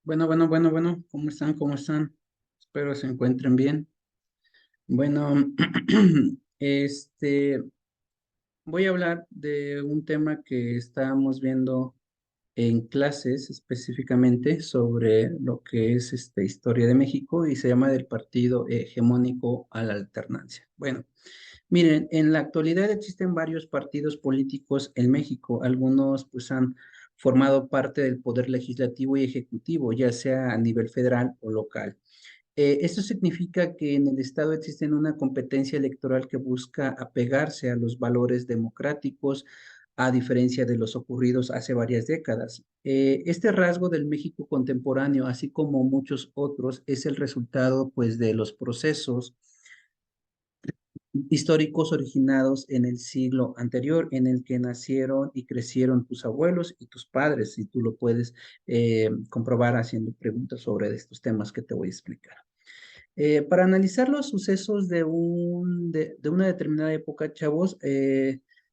Bueno, ¿cómo están? ¿Cómo están? Espero se encuentren bien. Bueno, este, voy a hablar de un tema que estábamos viendo en clases específicamente sobre lo que es historia de México y se llama del partido hegemónico a la alternancia. Bueno, miren, en la actualidad existen varios partidos políticos en México. Algunos pues han formado parte del poder legislativo y ejecutivo, ya sea a nivel federal o local. Esto significa que en el Estado existe una competencia electoral que busca apegarse a los valores democráticos, a diferencia de los ocurridos hace varias décadas. Este rasgo del México contemporáneo, así como muchos otros, es el resultado pues de los procesos históricos originados en el siglo anterior, en el que nacieron y crecieron tus abuelos y tus padres, y tú lo puedes comprobar haciendo preguntas sobre estos temas que te voy a explicar. Para analizar los sucesos de una determinada época, chavos,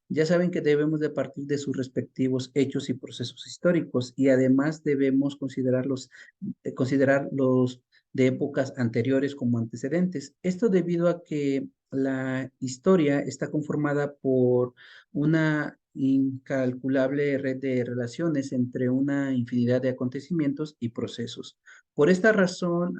ya saben que debemos de partir de sus respectivos hechos y procesos históricos y además debemos considerarlos de épocas anteriores como antecedentes. Esto debido a que la historia está conformada por una incalculable red de relaciones entre una infinidad de acontecimientos y procesos. Por esta razón,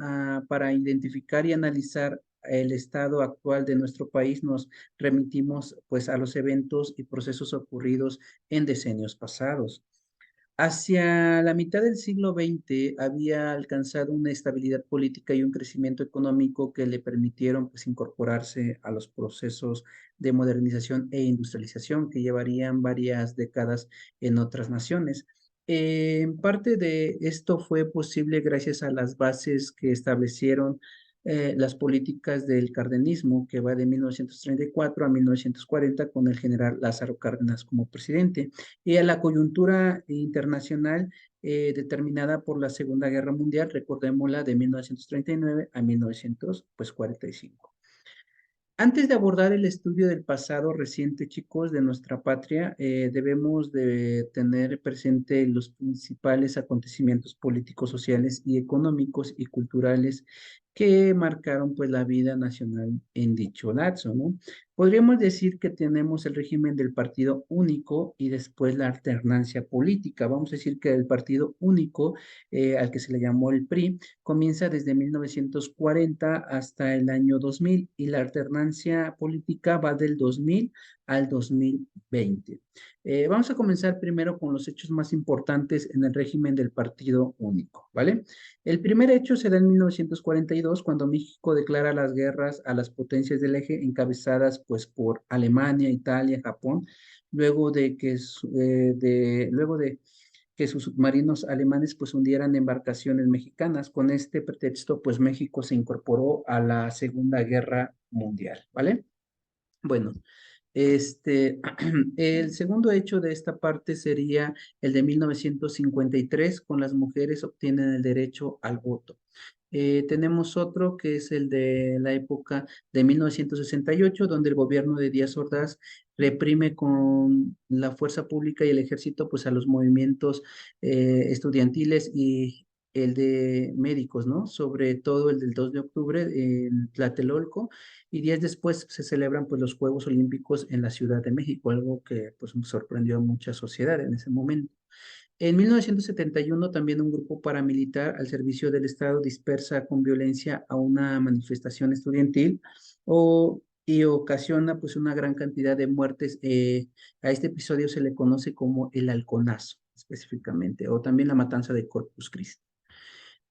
para identificar y analizar el estado actual de nuestro país, nos remitimos pues a los eventos y procesos ocurridos en decenios pasados. Hacia la mitad del siglo XX había alcanzado una estabilidad política y un crecimiento económico que le permitieron pues incorporarse a los procesos de modernización e industrialización que llevarían varias décadas en otras naciones. En parte de esto fue posible gracias a las bases que establecieron las políticas del cardenismo, que va de 1934 a 1940 con el general Lázaro Cárdenas como presidente, y a la coyuntura internacional determinada por la Segunda Guerra Mundial, recordémosla de 1939 a 1945. Antes de abordar el estudio del pasado reciente, chicos, de nuestra patria, debemos de tener presente los principales acontecimientos políticos, sociales y económicos y culturales que marcaron pues la vida nacional en dicho lapso, ¿no? Podríamos decir que tenemos el régimen del partido único y después la alternancia política. Vamos a decir que el partido único, al que se le llamó el PRI, comienza desde 1940 hasta el año 2000 y la alternancia política va del 2000 al 2020. Vamos a comenzar primero con los hechos más importantes en el régimen del partido único, ¿vale? El primer hecho se da en 1942 cuando México declara las guerras a las potencias del eje encabezadas pues por Alemania, Italia, Japón, luego de que sus submarinos alemanes pues hundieran embarcaciones mexicanas. Con este pretexto pues México se incorporó a la Segunda Guerra Mundial, ¿vale? Bueno, el segundo hecho de esta parte sería el de 1953, con las mujeres obtienen el derecho al voto. Tenemos otro que es el de la época de 1968, donde el gobierno de Díaz Ordaz reprime con la fuerza pública y el ejército pues a los movimientos estudiantiles y el de médicos, ¿no? Sobre todo el del 2 de octubre en Tlatelolco y días después se celebran pues los Juegos Olímpicos en la Ciudad de México, algo que pues sorprendió a mucha sociedad en ese momento. En 1971 también un grupo paramilitar al servicio del Estado dispersa con violencia a una manifestación estudiantil y ocasiona pues una gran cantidad de muertes. A este episodio se le conoce como el Halconazo específicamente, o también la matanza de Corpus Christi.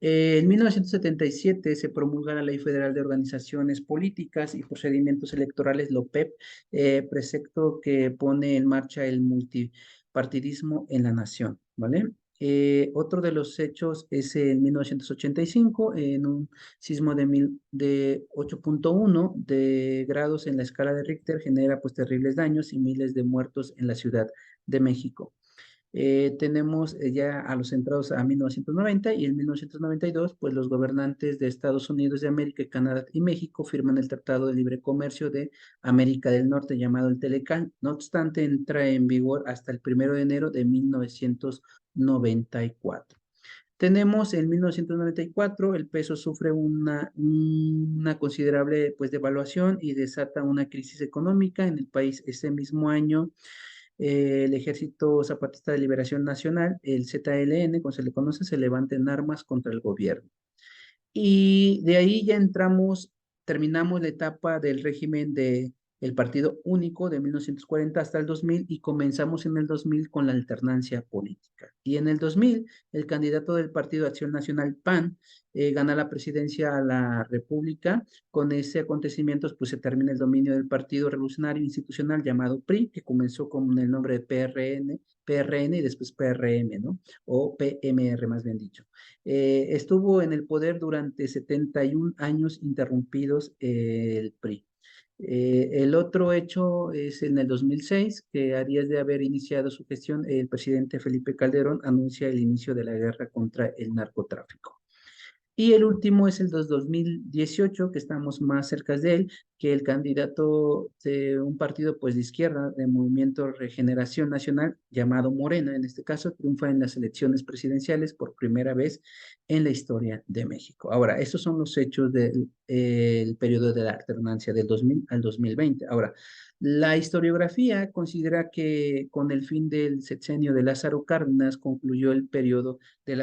En 1977 se promulga la Ley Federal de Organizaciones Políticas y Procedimientos Electorales, LOPEP, precepto que pone en marcha el multipartidismo en la nación, ¿vale? Otro de los hechos es en 1985, en un sismo de 8.1 de grados en la escala de Richter, genera pues terribles daños y miles de muertos en la Ciudad de México. Tenemos ya a los centrados a 1990 y en 1992, pues los gobernantes de Estados Unidos de América, Canadá y México firman el Tratado de Libre Comercio de América del Norte llamado el Telecán. No obstante, entra en vigor hasta el 1 de enero de 1994. Tenemos en 1994, el peso sufre una considerable pues, devaluación y desata una crisis económica en el país. Ese mismo año, el Ejército Zapatista de Liberación Nacional, el ZLN, como se le conoce, se levanta en armas contra el gobierno. Y de ahí ya terminamos la etapa del régimen de el Partido Único de 1940 hasta el 2000 y comenzamos en el 2000 con la alternancia política. Y en el 2000, el candidato del Partido Acción Nacional, PAN, gana la presidencia a la República. Con ese acontecimiento, pues se termina el dominio del Partido Revolucionario Institucional llamado PRI, que comenzó con el nombre de PRN y después PRM, ¿no? O PMR, más bien dicho. Estuvo en el poder durante 71 años interrumpidos el PRI. El otro hecho es en el 2006, que a días de haber iniciado su gestión, el presidente Felipe Calderón anuncia el inicio de la guerra contra el narcotráfico. Y el último es el 2018, que estamos más cerca de él, que el candidato de un partido pues de izquierda, de Movimiento Regeneración Nacional, llamado Morena, en este caso, triunfa en las elecciones presidenciales por primera vez en la historia de México. Ahora, estos son los hechos del el periodo de la alternancia del 2000 al 2020. Ahora, la historiografía considera que con el fin del sexenio de Lázaro Cárdenas concluyó el periodo de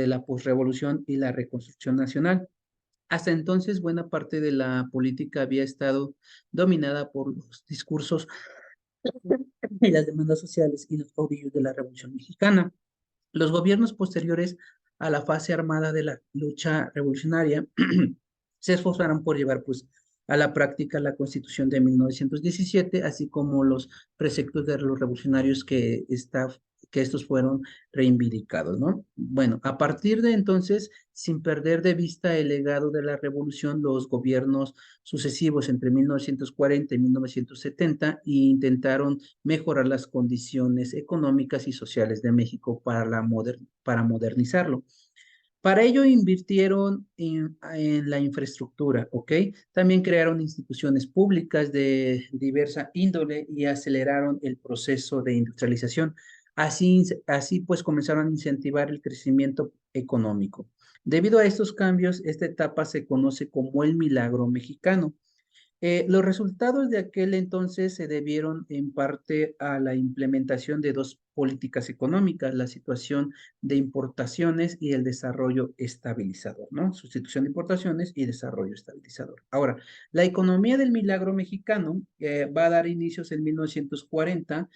la posrevolución y la reconstrucción nacional. Hasta entonces, buena parte de la política había estado dominada por los discursos y las demandas sociales y los caudillos de la Revolución Mexicana. Los gobiernos posteriores a la fase armada de la lucha revolucionaria se esforzaron por llevar pues, a la práctica la Constitución de 1917, así como los preceptos de los revolucionarios que estos fueron reivindicados, ¿no? Bueno, a partir de entonces, sin perder de vista el legado de la revolución, los gobiernos sucesivos entre 1940 y 1970 intentaron mejorar las condiciones económicas y sociales de México para modernizarlo. Para ello invirtieron en la infraestructura, ¿ok? También crearon instituciones públicas de diversa índole y aceleraron el proceso de industrialización. Así pues comenzaron a incentivar el crecimiento económico. Debido a estos cambios, esta etapa se conoce como el milagro mexicano. Los resultados de aquel entonces se debieron en parte a la implementación de dos políticas económicas, la situación de importaciones y el desarrollo estabilizador, ¿no? Sustitución de importaciones y desarrollo estabilizador. Ahora, la economía del milagro mexicano va a dar inicios en 1940,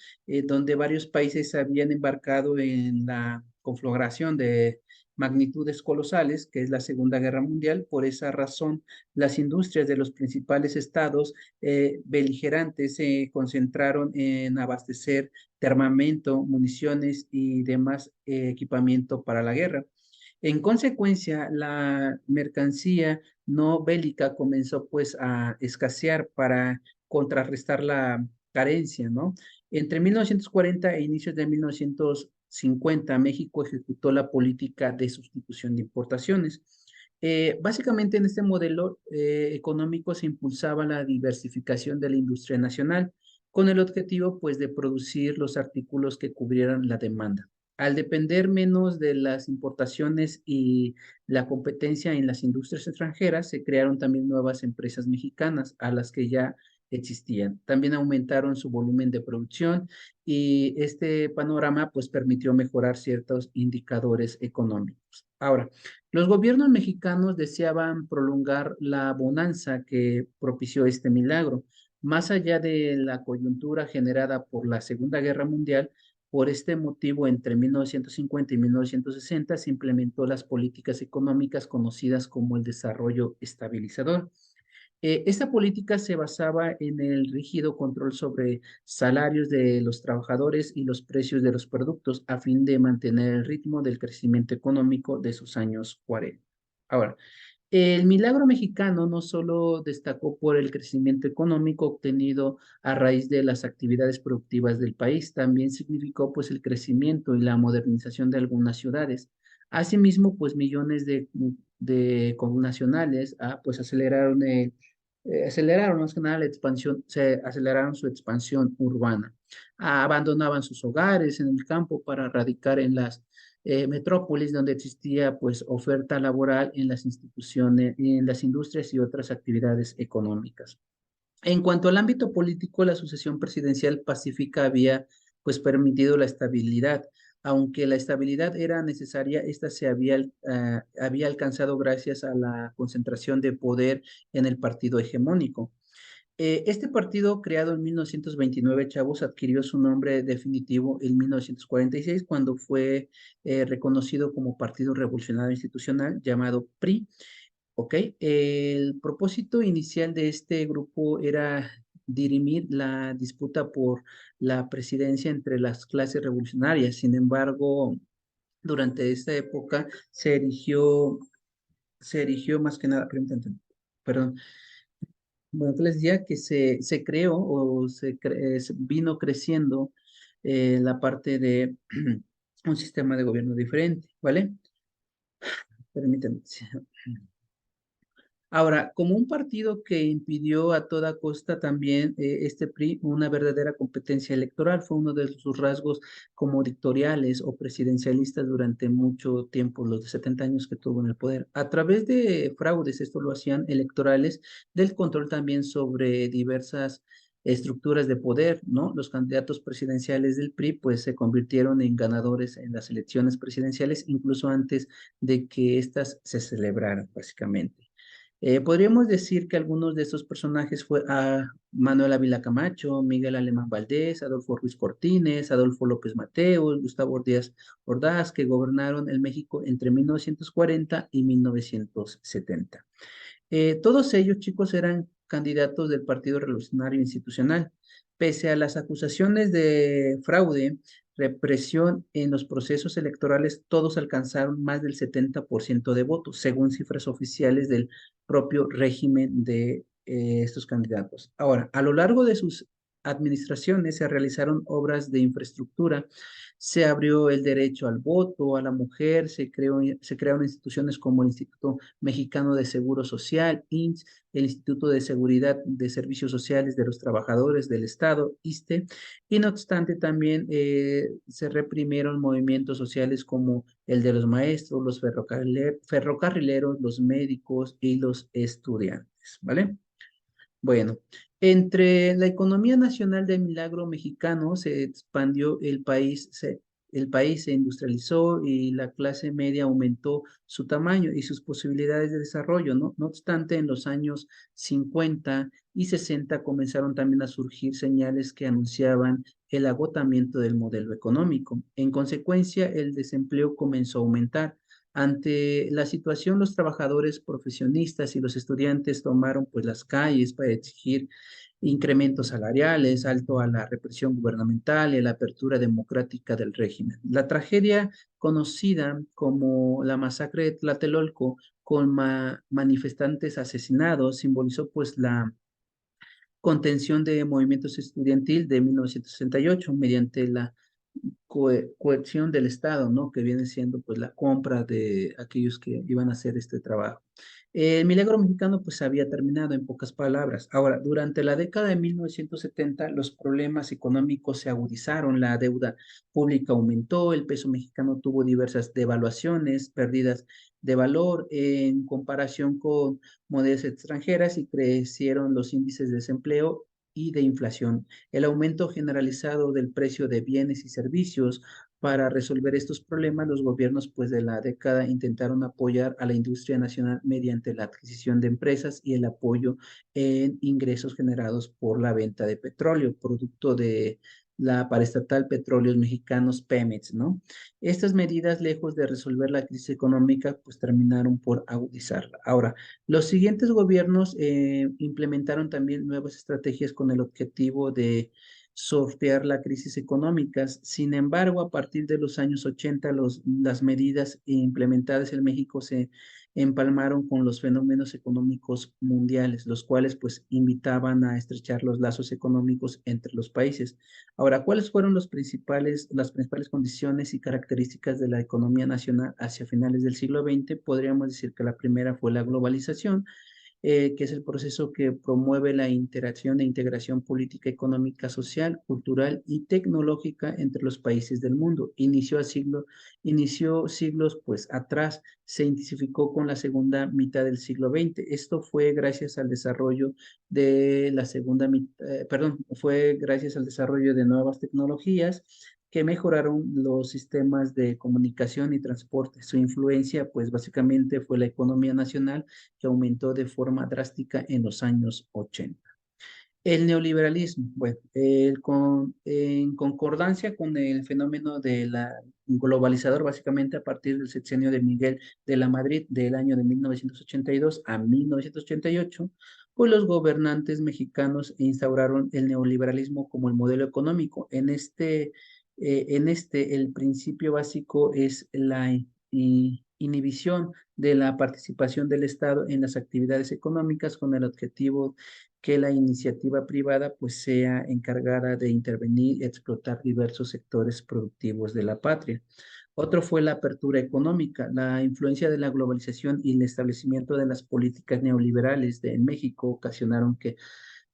donde varios países habían embarcado en la conflagración de magnitudes colosales, que es la Segunda Guerra Mundial. Por esa razón, las industrias de los principales estados beligerantes se concentraron en abastecer de armamento, municiones y demás equipamiento para la guerra. En consecuencia, la mercancía no bélica comenzó pues a escasear para contrarrestar la carencia, ¿no? Entre 1940 e inicios de 1950, México ejecutó la política de sustitución de importaciones. Básicamente en este modelo económico se impulsaba la diversificación de la industria nacional con el objetivo pues de producir los artículos que cubrieran la demanda. Al depender menos de las importaciones y la competencia en las industrias extranjeras, se crearon también nuevas empresas mexicanas a las que ya existían. También aumentaron su volumen de producción y este panorama pues permitió mejorar ciertos indicadores económicos. Ahora, los gobiernos mexicanos deseaban prolongar la bonanza que propició este milagro. Más allá de la coyuntura generada por la Segunda Guerra Mundial, por este motivo, entre 1950 y 1960 se implementó las políticas económicas conocidas como el desarrollo estabilizador. Esta política se basaba en el rígido control sobre salarios de los trabajadores y los precios de los productos a fin de mantener el ritmo del crecimiento económico de sus años 40. Ahora, el milagro mexicano no solo destacó por el crecimiento económico obtenido a raíz de las actividades productivas del país, también significó pues el crecimiento y la modernización de algunas ciudades. Asimismo, pues millones de connacionales pues aceleraron más que nada la expansión, se aceleraron su expansión urbana. Abandonaban sus hogares en el campo para radicar en las metrópolis donde existía pues oferta laboral en las instituciones, en las industrias y otras actividades económicas. En cuanto al ámbito político, la sucesión presidencial pacífica había pues permitido la estabilidad. Aunque la estabilidad era necesaria, esta había alcanzado gracias a la concentración de poder en el partido hegemónico. Este partido, creado en 1929, chavos, adquirió su nombre definitivo en 1946, cuando fue reconocido como Partido Revolucionario Institucional, llamado PRI. ¿Ok? El propósito inicial de este grupo era dirimir la disputa por la presidencia entre las clases revolucionarias. Sin embargo, durante esta época se erigió más que nada, perdón, bueno, que les decía que se creó o vino creciendo la parte de un sistema de gobierno diferente, ¿vale? Permítanme. Ahora, como un partido que impidió a toda costa también este PRI una verdadera competencia electoral, fue uno de sus rasgos como dictatoriales o presidencialistas durante mucho tiempo, los de 70 años que tuvo en el poder. A través de fraudes, esto lo hacían electorales, del control también sobre diversas estructuras de poder, ¿no? Los candidatos presidenciales del PRI pues se convirtieron en ganadores en las elecciones presidenciales, incluso antes de que éstas se celebraran, básicamente. Podríamos decir que algunos de estos personajes fue a Manuel Ávila Camacho, Miguel Alemán Valdés, Adolfo Ruiz Cortines, Adolfo López Mateos, Gustavo Díaz Ordaz, que gobernaron el México entre 1940 y 1970. Todos ellos, chicos, eran candidatos del Partido Revolucionario Institucional. Pese a las acusaciones de fraude, represión en los procesos electorales, todos alcanzaron más del 70% de votos, según cifras oficiales del propio régimen de estos candidatos. Ahora, a lo largo de sus administraciones se realizaron obras de infraestructura, se abrió el derecho al voto a la mujer, se crearon instituciones como el Instituto Mexicano de Seguro Social, IMSS, el Instituto de Seguridad de Servicios Sociales de los Trabajadores del Estado, ISSSTE, y no obstante también se reprimieron movimientos sociales como el de los maestros, los ferrocarrileros, los médicos y los estudiantes, ¿vale? Bueno, entre la economía nacional del milagro mexicano se expandió el país se industrializó y la clase media aumentó su tamaño y sus posibilidades de desarrollo, ¿no? No obstante, en los años 50 y 60 comenzaron también a surgir señales que anunciaban el agotamiento del modelo económico. En consecuencia, el desempleo comenzó a aumentar. Ante la situación, los trabajadores profesionistas y los estudiantes tomaron pues las calles para exigir incrementos salariales, alto a la represión gubernamental y a la apertura democrática del régimen. La tragedia conocida como la masacre de Tlatelolco, con manifestantes asesinados, simbolizó pues la contención de movimientos estudiantil de 1968 mediante la coerción del Estado, ¿no? Que viene siendo pues la compra de aquellos que iban a hacer este trabajo. El milagro mexicano pues había terminado en pocas palabras. Ahora, durante la década de 1970 los problemas económicos se agudizaron, la deuda pública aumentó, el peso mexicano tuvo diversas devaluaciones, pérdidas de valor en comparación con monedas extranjeras y crecieron los índices de desempleo y de inflación. El aumento generalizado del precio de bienes y servicios. Para resolver estos problemas, los gobiernos pues de la década intentaron apoyar a la industria nacional mediante la adquisición de empresas y el apoyo en ingresos generados por la venta de petróleo, producto de la paraestatal Petróleos Mexicanos Pemex, ¿no? Estas medidas, lejos de resolver la crisis económica, pues terminaron por agudizarla. Ahora, los siguientes gobiernos implementaron también nuevas estrategias con el objetivo de sortear la crisis económica. Sin embargo, a partir de los años 80, las medidas implementadas en México se empalmaron con los fenómenos económicos mundiales, los cuales pues invitaban a estrechar los lazos económicos entre los países. Ahora, ¿cuáles fueron las principales condiciones y características de la economía nacional hacia finales del siglo XX? Podríamos decir que la primera fue la globalización, que es el proceso que promueve la interacción e integración política, económica, social, cultural y tecnológica entre los países del mundo. Inició siglos pues atrás, se intensificó con la segunda mitad del siglo XX. Esto fue gracias al desarrollo de la segunda mitad, perdón, fue gracias al desarrollo de nuevas tecnologías que mejoraron los sistemas de comunicación y transporte. Su influencia, pues básicamente fue la economía nacional que aumentó de forma drástica en los años 80. El neoliberalismo, bueno, en concordancia con el fenómeno de la globalizador, básicamente a partir del sexenio de Miguel de la Madrid del año de 1982 a 1988, pues los gobernantes mexicanos instauraron el neoliberalismo como el modelo económico. El principio básico es la inhibición de la participación del Estado en las actividades económicas con el objetivo que la iniciativa privada pues sea encargada de intervenir y explotar diversos sectores productivos de la patria. Otro fue la apertura económica, la influencia de la globalización y el establecimiento de las políticas neoliberales en México ocasionaron que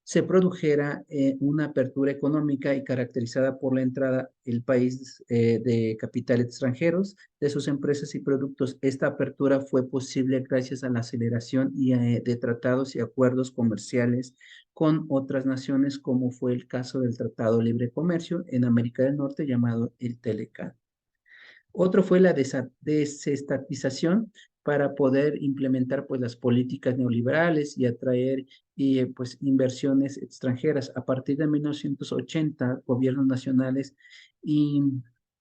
se produjera una apertura económica y caracterizada por la entrada el país de capital extranjeros, de sus empresas y productos. Esta apertura fue posible gracias a la aceleración de tratados y acuerdos comerciales con otras naciones, como fue el caso del Tratado de Libre Comercio en América del Norte llamado el TELECAN. Otro fue la desestatización para poder implementar pues las políticas neoliberales y atraer pues inversiones extranjeras. A partir de 1980, gobiernos nacionales y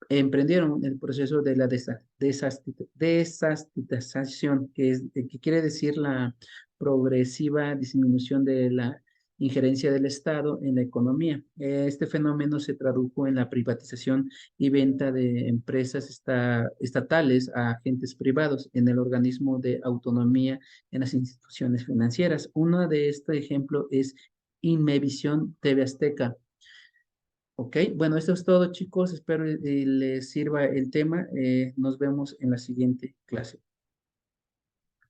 emprendieron el proceso de la desestatización, que quiere decir la progresiva disminución de la injerencia del Estado en la economía. Este fenómeno se tradujo en la privatización y venta de empresas estatales a agentes privados en el organismo de autonomía en las instituciones financieras. Uno de este ejemplo es Inmevisión TV Azteca. Ok, bueno, esto es todo, chicos. Espero les sirva el tema. Nos vemos en la siguiente clase.